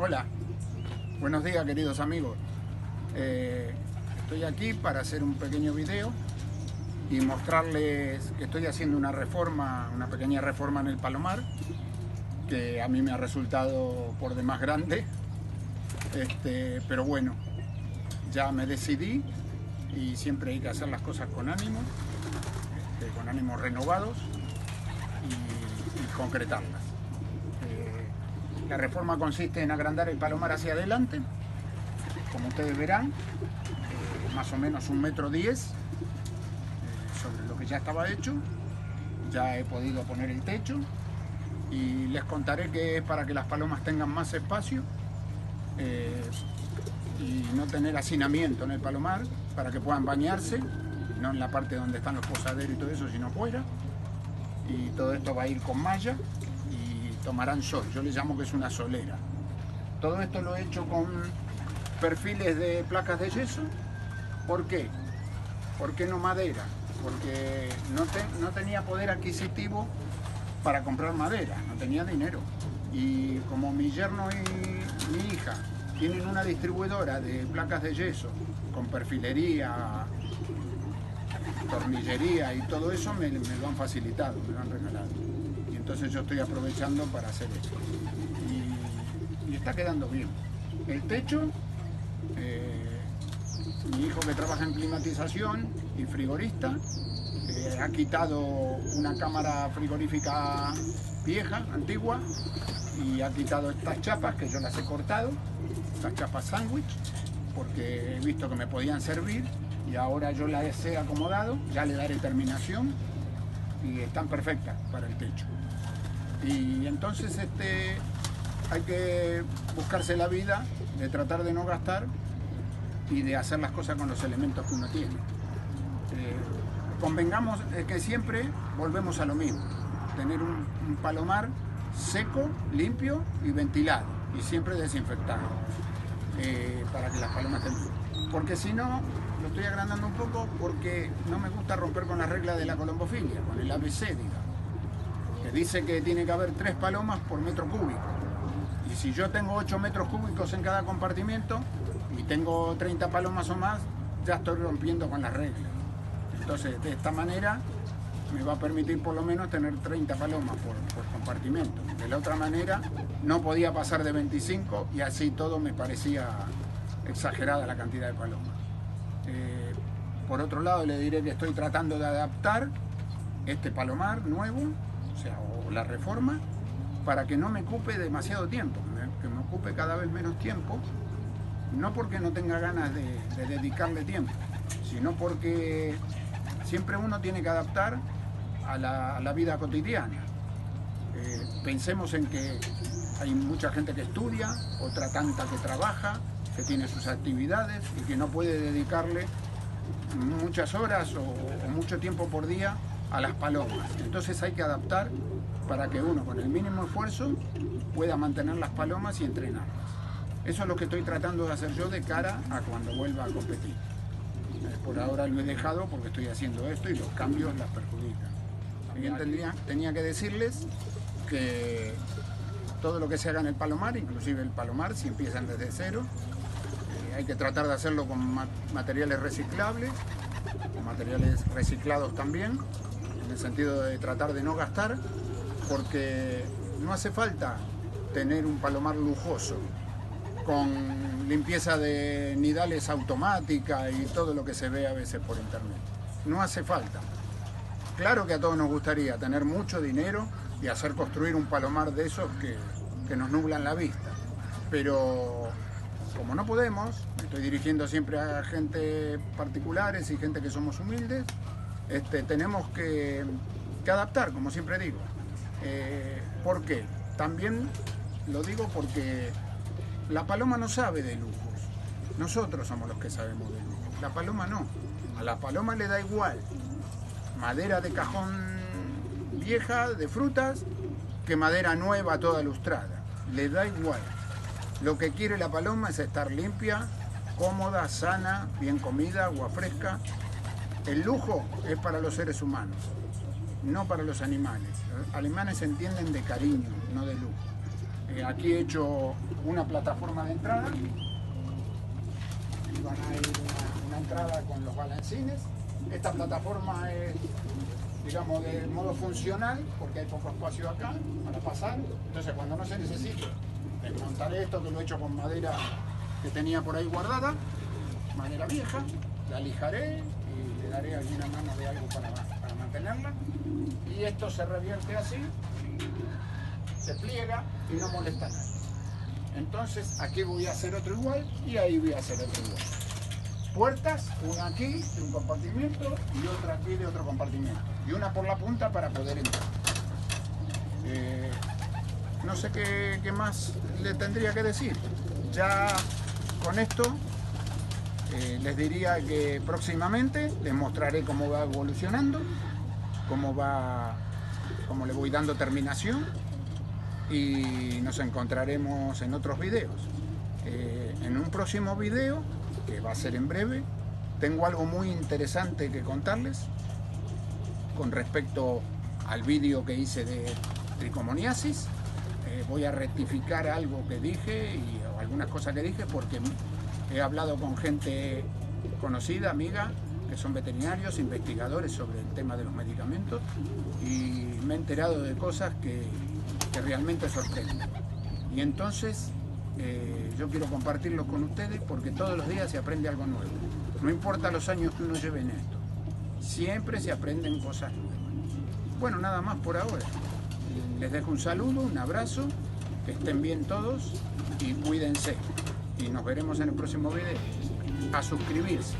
Hola, buenos días queridos amigos. Estoy aquí para hacer un pequeño video y mostrarles que estoy haciendo una reforma, una pequeña reforma en el palomar, que a mí me ha resultado por demás grande, pero bueno, ya me decidí y siempre hay que hacer las cosas con ánimos renovados y concretarlas. La reforma consiste en agrandar el palomar hacia adelante, como ustedes verán, más o menos 1,10 m sobre lo que ya estaba hecho. Ya he podido poner el techo y les contaré que es para que las palomas tengan más espacio y no tener hacinamiento en el palomar, para que puedan bañarse, no en la parte donde están los posaderos y todo eso, sino fuera. Y todo esto va a ir con malla y tomarán sol. Yo les llamo que es una solera. Todo esto lo he hecho con perfiles de placas de yeso. ¿Por qué? ¿Por qué no madera? Porque no tenía poder adquisitivo para comprar madera, no tenía dinero. Y como mi yerno y mi hija tienen una distribuidora de placas de yeso con perfilería, tornillería y todo eso, me lo han facilitado, me lo han regalado. Y entonces yo estoy aprovechando para hacer esto. Y está quedando bien. El techo, mi hijo, que trabaja en climatización y frigorista, ha quitado una cámara frigorífica vieja, antigua, y ha quitado estas chapas que yo las he cortado, estas chapas sándwich, porque he visto que me podían servir, y ahora yo las he acomodado, ya le daré terminación y están perfectas para el techo. Y entonces hay que buscarse la vida de tratar de no gastar y de hacer las cosas con los elementos que uno tiene. Convengamos que siempre volvemos a lo mismo, tener un palomar seco, limpio y ventilado, y siempre desinfectado, para que las palomas estén bien. Porque si no, lo estoy agrandando un poco porque no me gusta romper con la regla de la colombofilia, con el ABC, digamos, que dice que tiene que haber 3 palomas por metro cúbico. Y si yo tengo 8 metros cúbicos en cada compartimento y tengo 30 palomas o más, ya estoy rompiendo con las reglas. Entonces, de esta manera me va a permitir por lo menos tener 30 palomas por compartimento. De la otra manera, no podía pasar de 25 y así todo me parecía exagerada la cantidad de palomas. Por otro lado, le diré que estoy tratando de adaptar este palomar nuevo, o la reforma, para que no me ocupe demasiado tiempo, que me ocupe cada vez menos tiempo, no porque no tenga ganas de dedicarle tiempo, sino porque siempre uno tiene que adaptar a la vida cotidiana. Pensemos en que hay mucha gente que estudia, otra tanta que trabaja, que tiene sus actividades y que no puede dedicarle muchas horas o mucho tiempo por día a las palomas. Entonces hay que adaptar para que uno, con el mínimo esfuerzo, pueda mantener las palomas y entrenarlas. Eso es lo que estoy tratando de hacer yo de cara a cuando vuelva a competir. Por ahora lo he dejado porque estoy haciendo esto y los cambios las perjudican. También tenía que decirles que todo lo que se haga en el palomar, inclusive el palomar, si empiezan desde cero, hay que tratar de hacerlo con materiales reciclables, con materiales reciclados también, en el sentido de tratar de no gastar, porque no hace falta tener un palomar lujoso, con limpieza de nidales automática y todo lo que se ve a veces por internet. No hace falta. Claro que a todos nos gustaría tener mucho dinero y hacer construir un palomar de esos que nos nublan la vista, pero como no podemos, me estoy dirigiendo siempre a gente particulares y gente que somos humildes, tenemos que adaptar, como siempre digo. ¿Por qué? También lo digo porque la paloma no sabe de lujos, nosotros somos los que sabemos de lujos, la paloma no. A la paloma le da igual madera de cajón vieja, de frutas, que madera nueva toda lustrada, le da igual. Lo que quiere la paloma es estar limpia, cómoda, sana, bien comida, agua fresca. El lujo es para los seres humanos, no para los animales. Los animales se entienden de cariño, no de lujo. Aquí he hecho una plataforma de entrada. Y van a ir una entrada con los balancines. Esta plataforma es, digamos, de modo funcional, porque hay poco espacio acá para pasar. Entonces, cuando no se necesite, desmontaré esto, que lo he hecho con madera que tenía por ahí guardada, madera vieja, la lijaré y le daré alguna mano de algo para mantenerla. Y esto se revierte así, se pliega y no molesta a nadie. Entonces, aquí voy a hacer otro igual y ahí voy a hacer otro igual. Puertas, una aquí de un compartimiento y otra aquí de otro compartimiento. Y una por la punta para poder entrar. No sé qué más le tendría que decir. Ya con esto les diría que próximamente les mostraré cómo va evolucionando, cómo le voy dando terminación, y nos encontraremos en otros videos. En un próximo video, que va a ser en breve, tengo algo muy interesante que contarles con respecto al vídeo que hice de tricomoniasis. Voy a rectificar algo que dije o algunas cosas que dije, porque he hablado con gente conocida, amiga, que son veterinarios, investigadores sobre el tema de los medicamentos, y me he enterado de cosas que realmente sorprenden. Y entonces yo quiero compartirlos con ustedes, porque todos los días se aprende algo nuevo. No importa los años que uno lleve en esto, siempre se aprenden cosas nuevas. Bueno, nada más por ahora. Les dejo un saludo, un abrazo, que estén bien todos y cuídense. Y nos veremos en el próximo video. A suscribirse.